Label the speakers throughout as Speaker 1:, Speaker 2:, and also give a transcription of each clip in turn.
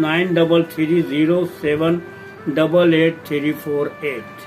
Speaker 1: 9307888348।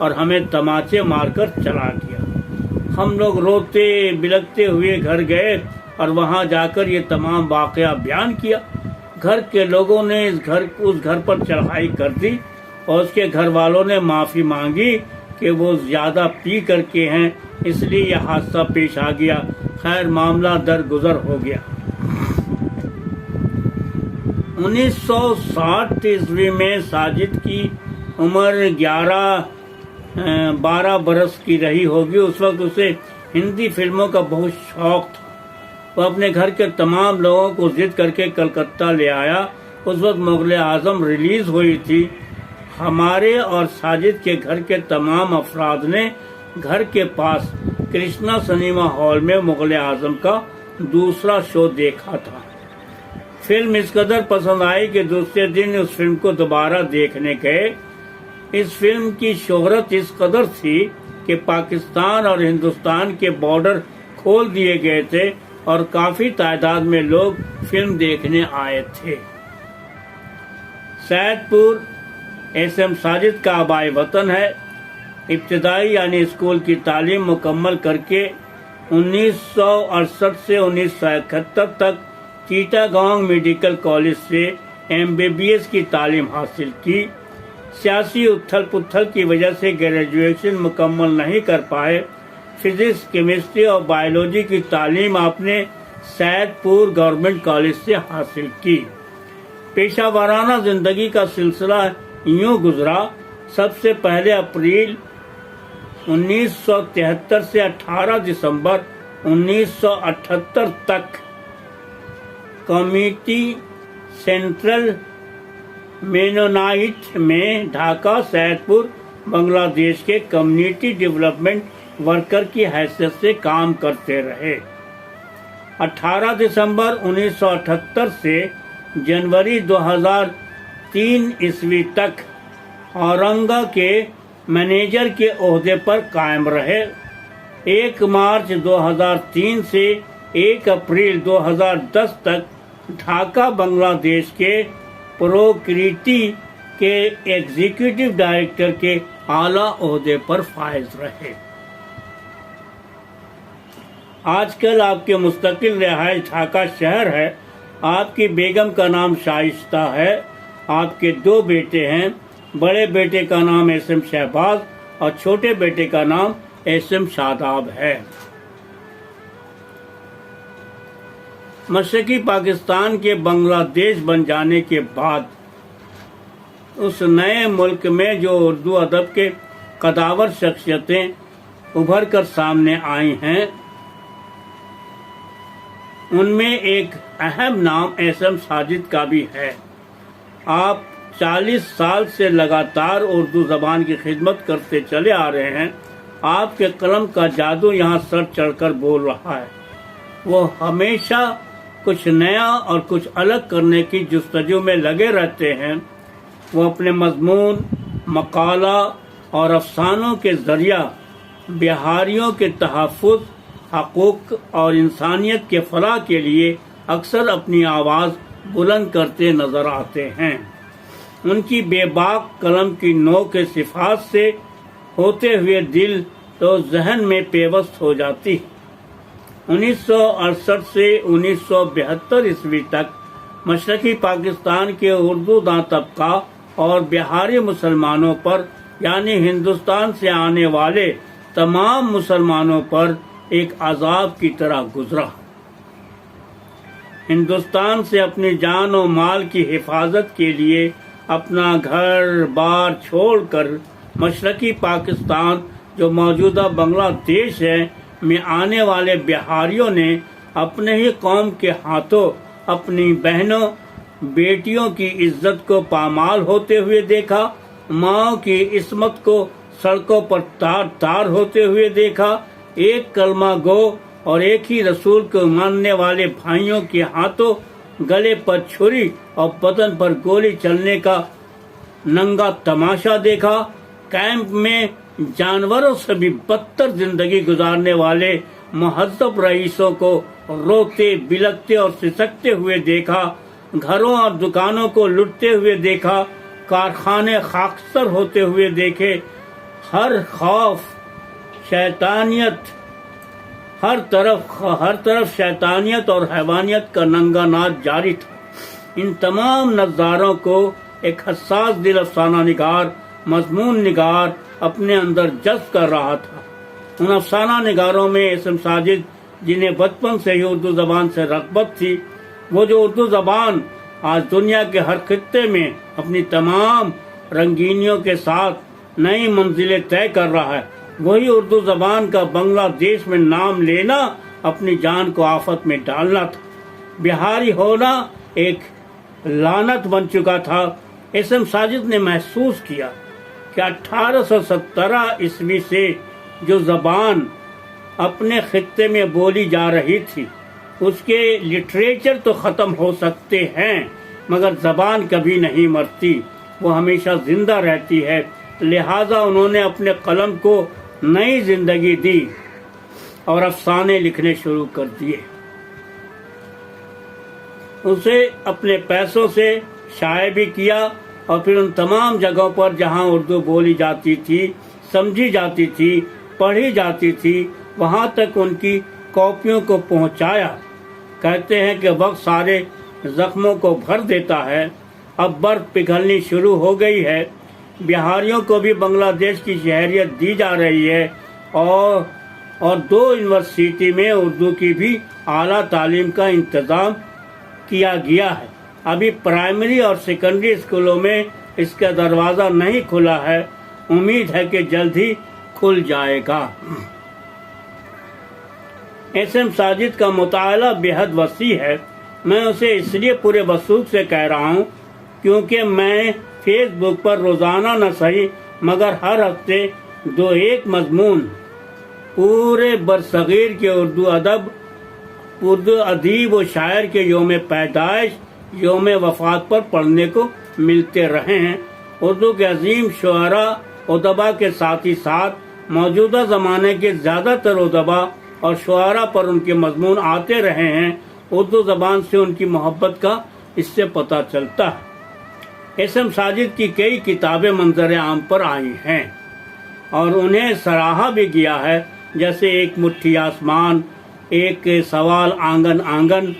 Speaker 1: اور ہمیں تماچے مار کر چلا گیا۔ ہم لوگ روتے بلکتے ہوئے گھر گئے اور وہاں جا کر یہ تمام واقعہ بیان کیا۔ گھر کے لوگوں نے اس گھر پر چڑھائی کر دی اور اس کے گھر والوں نے معافی مانگی کہ وہ زیادہ پی کر کے ہیں، اس لیے یہ حادثہ پیش آ گیا۔ خیر معاملہ درگزر ہو گیا۔ 1960 عیسوی میں ساجد کی عمر 12 برس کی رہی ہوگی۔ اس وقت اسے ہندی فلموں کا بہت شوق تھا۔ وہ اپنے گھر کے تمام لوگوں کو ضد کر کے کلکتہ لے آیا۔ اس وقت مغل اعظم ریلیز ہوئی تھی۔ ہمارے اور ساجد کے گھر کے تمام افراد نے گھر کے پاس کرشنا سنیما ہال میں مغل اعظم کا دوسرا شو دیکھا تھا۔ فلم اس قدر پسند آئی کہ دوسرے دن اس فلم کو دوبارہ دیکھنے گئے۔ اس فلم کی شہرت اس قدر تھی کہ پاکستان اور ہندوستان کے بارڈر کھول دیے گئے تھے اور کافی تعداد میں لوگ فلم دیکھنے آئے تھے۔ سید پور ایس ایم ساجد کا آبائی وطن ہے۔ ابتدائی یعنی اسکول کی تعلیم مکمل کر کے 1968 سے 1971 تک چیٹاگانگ میڈیکل کالج سے MBBS کی تعلیم حاصل کی۔ سیاسی اتھل پتھل کی وجہ سے گریجویشن مکمل نہیں کر پائے۔ فزکس، کیمسٹری اور بایولوجی کی تعلیم آپ نے سید پور گورنمنٹ کالج سے حاصل کی۔ پیشہ ورانہ زندگی کا سلسلہ یوں گزرا۔ سب سے پہلے اپریل 1973 سے 18 دسمبر 1978 تک کمیٹی سینٹرل مینونائٹ میں ڈھاکہ سید پور بنگلہ دیش کے کمیونٹی ڈیولپمنٹ ورکر کی حیثیت سے کام کرتے رہے۔ 18 دسمبر 1978 سے جنوری 2003 عیسوی تک اورنگا کے مینیجر کے عہدے پر قائم رہے۔ 1 مارچ 2003 سے 1 اپریل 2010 تک ڈھاکہ بنگلہ دیش کے پروکریٹی کے ایگزیکٹو ڈائریکٹر کے اعلیٰ عہدے پر فائز رہے۔ آج کل آپ کے مستقل رہائش ڈھاکہ شہر ہے۔ آپ کی بیگم کا نام شائستہ ہے۔ آپ کے 2 بیٹے ہیں۔ بڑے بیٹے کا نام ایس ایم شہباز اور چھوٹے بیٹے کا نام ایس ایم شاداب ہے۔ مشرقی پاکستان کے بنگلہ دیش بن جانے کے بعد اس نئے ملک میں جو اردو ادب کے قداور شخصیتیں ابھر کر سامنے آئی ہیں، ان میں ایک اہم نام ایس ایم ساجد کا بھی ہے۔ آپ 40 سال سے لگاتار اردو زبان کی خدمت کرتے چلے آ رہے ہیں۔ آپ کے قلم کا جادو یہاں سر چڑھ کر بول رہا ہے۔ وہ ہمیشہ کچھ نیا اور کچھ الگ کرنے کی جستجو میں لگے رہتے ہیں۔ وہ اپنے مضمون، مقالہ اور افسانوں کے ذریعہ بہاریوں کے تحفظ، حقوق اور انسانیت کے فلاح کے لیے اکثر اپنی آواز بلند کرتے نظر آتے ہیں۔ ان کی بے باک قلم کی نوک کے صفات سے ہوتے ہوئے دل تو ذہن میں پیوست ہو جاتی۔ 1968 سے 1972 عیسوی تک مشرقی پاکستان کے اردو داں طبقہ اور بہاری مسلمانوں پر یعنی ہندوستان سے آنے والے تمام مسلمانوں پر ایک عذاب کی طرح گزرا۔ ہندوستان سے اپنی جان و مال کی حفاظت کے لیے اپنا گھر بار چھوڑ کر مشرقی پاکستان جو موجودہ بنگلہ دیش ہے میں آنے والے بہاریوں نے اپنے ہی قوم کے ہاتھوں اپنی بہنوں بیٹیوں کی عزت کو پامال ہوتے ہوئے دیکھا، ماں کی عصمت کو سڑکوں پر تار تار ہوتے ہوئے دیکھا، ایک کلمہ گو اور ایک ہی رسول کو ماننے والے بھائیوں کے ہاتھوں گلے پر چھری اور بدن پر گولی چلنے کا ننگا تماشا دیکھا، کیمپ میں جانوروں سے بھی بدتر زندگی گزارنے والے مہذب رئیسوں کو روتے بلکتے اور سسکتے ہوئے دیکھا، گھروں اور دکانوں کو لٹتے ہوئے دیکھا، کارخانے خاکستر ہوتے ہوئے دیکھے، ہر خوف شیطانیت ہر طرف شیطانیت اور حیوانیت کا ننگا ناچ جاری تھا۔ ان تمام نظاروں کو ایک حساس دل افسانہ نگار، مضمون نگار اپنے اندر جذب کر رہا تھا۔ ان افسانہ نگاروں میں اسم ساجد، جنہیں بچپن سے ہی اردو زبان سے رغبت تھی، وہ جو اردو زبان آج دنیا کے ہر خطے میں اپنی تمام رنگینیوں کے ساتھ نئی منزلیں طے کر رہا ہے، وہی اردو زبان کا بنگلہ دیش میں نام لینا اپنی جان کو آفت میں ڈالنا تھا۔ بہاری ہونا ایک لعنت بن چکا تھا۔ اسم ساجد نے محسوس کیا کہ 1817 عیسوی سے جو زبان اپنے خطے میں بولی جا رہی تھی، اس کے لٹریچر تو ختم ہو سکتے ہیں مگر زبان کبھی نہیں مرتی، وہ ہمیشہ زندہ رہتی ہے۔ لہذا انہوں نے اپنے قلم کو نئی زندگی دی اور افسانے لکھنے شروع کر دیے۔ اسے اپنے پیسوں سے شائع بھی کیا اور پھر ان تمام جگہوں پر جہاں اردو بولی جاتی تھی، سمجھی جاتی تھی، پڑھی جاتی تھی، وہاں تک ان کی کاپیوں کو پہنچایا۔ کہتے ہیں کہ وقت سارے زخموں کو بھر دیتا ہے۔ اب برف پگھلنی شروع ہو گئی ہے۔ بہاریوں کو بھی بنگلہ دیش کی شہریت دی جا رہی ہے اور 2 یونیورسٹی میں اردو کی بھی اعلیٰ تعلیم کا انتظام کیا گیا ہے۔ ابھی پرائمری اور سیکنڈری اسکولوں میں اس کا دروازہ نہیں کھلا ہے، امید ہے کہ جلد ہی کھل جائے گا۔ اسم ساجد کا مطالعہ بے حد وسیع ہے۔ میں اسے اس لیے پورے وثوق سے کہہ رہا ہوں کیونکہ میں فیس بک پر روزانہ نہ صحیح مگر ہر ہفتے 2-1 مضمون پورے برصغیر کے اردو ادیب و شاعر کے یوم پیدائش، یوم وفات پر پڑھنے کو ملتے رہے ہیں۔ اردو کے عظیم شعراء ادبا کے ساتھ ہی ساتھ موجودہ زمانے کے زیادہ تر ادبا اور شعراء پر ان کے مضمون آتے رہے ہیں۔ اردو زبان سے ان کی محبت کا اس سے پتہ چلتا ہے۔ اسم ساجد کی کئی کتابیں منظر عام پر آئی ہیں اور انہیں سراہا بھی گیا ہے، جیسے ایک مٹھی آسمان، ایک سوال آنگن آنگن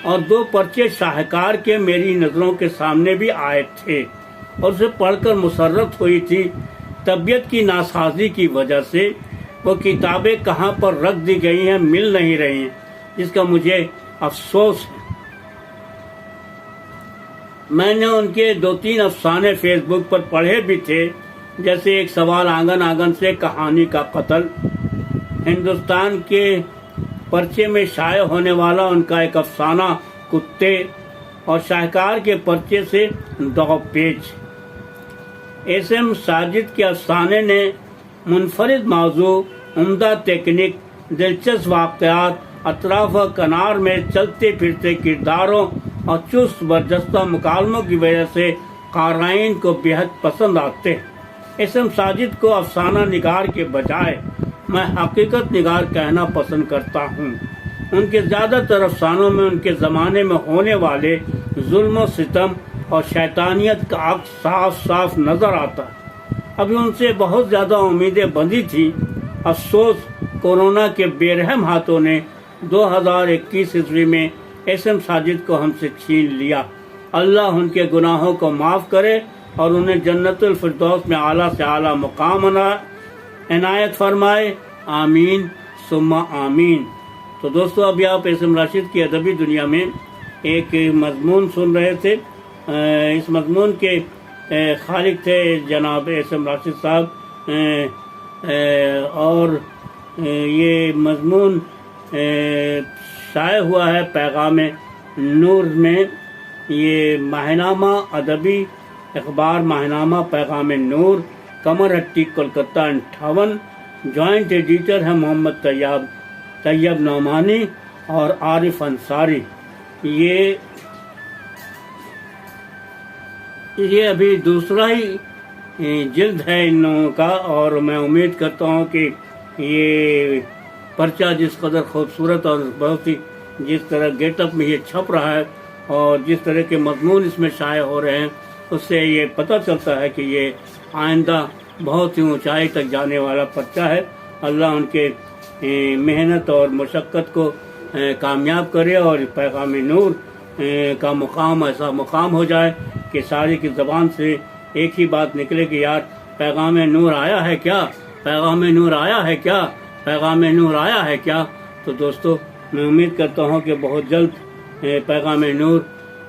Speaker 1: اور 2 پرچے شاہکار کے میری نظروں کے سامنے بھی آئے تھے اور اسے پڑھ کر مسرت ہوئی تھی۔ طبیعت کی ناسازی کی وجہ سے وہ کتابیں کہاں پر رکھ دی گئی ہیں مل نہیں رہی ہیں، جس کا مجھے افسوس ہے۔ میں نے ان کے 2-3 افسانے فیس بک پر پڑھے بھی تھے، جیسے ایک سوال آنگن آنگن سے کہانی کا قتل، ہندوستان کے پرچے میں شائع ہونے والا ان کا ایک افسانہ کتے، اور شاہکار کے پرچے سے 2 پیج۔ اسم ساجد کے افسانے نے منفرد موضوع، عمدہ تکنیک، دلچسپ واقعات، اطراف و کنار میں چلتے پھرتے کرداروں اور چست برجستہ مکالموں کی وجہ سے قارئین کو بے حد پسند آتے ہیں۔ اسم ساجد کو افسانہ نگار کے بجائے میں حقیقت نگار کہنا پسند کرتا ہوں۔ ان کے زیادہ تر افسانوں میں ان کے زمانے میں ہونے والے ظلم و ستم اور شیطانیت کا عکس صاف صاف نظر آتا ہے۔ ابھی ان سے بہت زیادہ امیدیں بندھی تھیں، افسوس کورونا کے بے رحم ہاتھوں نے 2021 عیسوی میں اسم ساجد کو ہم سے چھین لیا۔ اللہ ان کے گناہوں کو معاف کرے اور انہیں جنت الفردوس میں اعلیٰ سے اعلیٰ مقام عنایت فرمائے، آمین ثم آمین۔ تو دوستو، ابھی آپ اسم راشد کی ادبی دنیا میں ایک مضمون سن رہے تھے۔ اس مضمون کے خالق تھے جناب اسم راشد صاحب، اور یہ مضمون شائع ہوا ہے پیغام نور میں۔ یہ ماہنامہ ادبی اخبار ماہنامہ پیغام نور، کمر ہٹی کولکتہ 58۔ جوائنٹ ایڈیٹر ہے محمد طیب نعمانی اور عارف انصاری۔ یہ ابھی دوسرا ہی جلد ہے ان لوگوں کا، اور میں امید کرتا ہوں کہ یہ پرچہ جس قدر خوبصورت اور بہت ہی جس طرح گیٹ اپ میں یہ چھپ رہا ہے اور جس طرح کے مضمون اس میں شائع ہو رہے ہیں، اس سے یہ پتہ چلتا ہے کہ یہ آئندہ بہت ہی اونچائی تک جانے والا پرچہ ہے۔ اللہ ان کے محنت اور مشقت کو کامیاب کرے اور پیغام نور کا مقام ایسا مقام ہو جائے کہ ساری کی زبان سے ایک ہی بات نکلے کہ یار پیغام نور آیا ہے کیا، پیغام نور آیا ہے کیا، پیغام نور آیا ہے کیا۔ تو دوستو میں امید کرتا ہوں کہ بہت جلد پیغام نور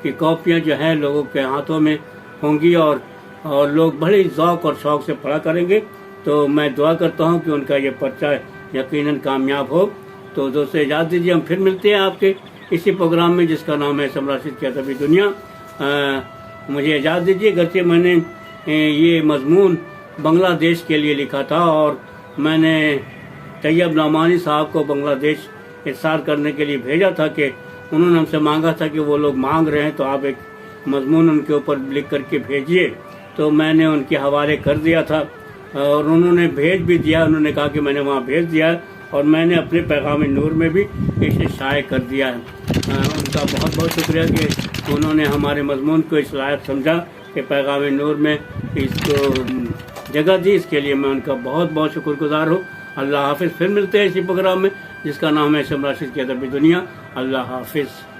Speaker 1: کی کاپیاں جو ہیں لوگوں کے ہاتھوں میں ہوں گی اور لوگ بڑے ذوق اور شوق سے پڑھا کریں گے۔ تو میں دعا کرتا ہوں کہ ان کا یہ پرچہ یقیناً کامیاب ہو۔ تو دوستو اجازت دیجیے، ہم پھر ملتے ہیں آپ کے اسی پروگرام میں جس کا نام ہے اسم راشد کی ادبی دنیا۔ مجھے اجازت دیجیے، اگرچہ میں نے یہ مضمون بنگلہ دیش کے لیے لکھا تھا اور میں نے طیب نعمانی صاحب کو بنگلہ دیش ارسال کرنے کے لیے بھیجا تھا کہ انہوں نے ہم سے مانگا تھا کہ وہ لوگ مانگ رہے ہیں تو آپ ایک مضمون ان کے اوپر لکھ کر کے بھیجیے۔ تو میں نے ان کے حوالے کر دیا تھا اور انہوں نے بھیج بھی دیا، انہوں نے کہا کہ میں نے وہاں بھیج دیا ہے اور میں نے اپنے پیغام نور میں بھی اسے شائع کر دیا ہے۔ ان کا بہت بہت شکریہ کہ انہوں نے ہمارے مضمون کو اس لائق سمجھا کہ پیغام نور میں اس کو جگہ دی، اس کے لیے میں ان کا بہت بہت شکر گزار ہوں۔ اللہ حافظ، پھر ملتے ہیں اسی پروگرام میں جس کا نام ہے اسم راشد کی ادبی دنیا۔ اللہ حافظ۔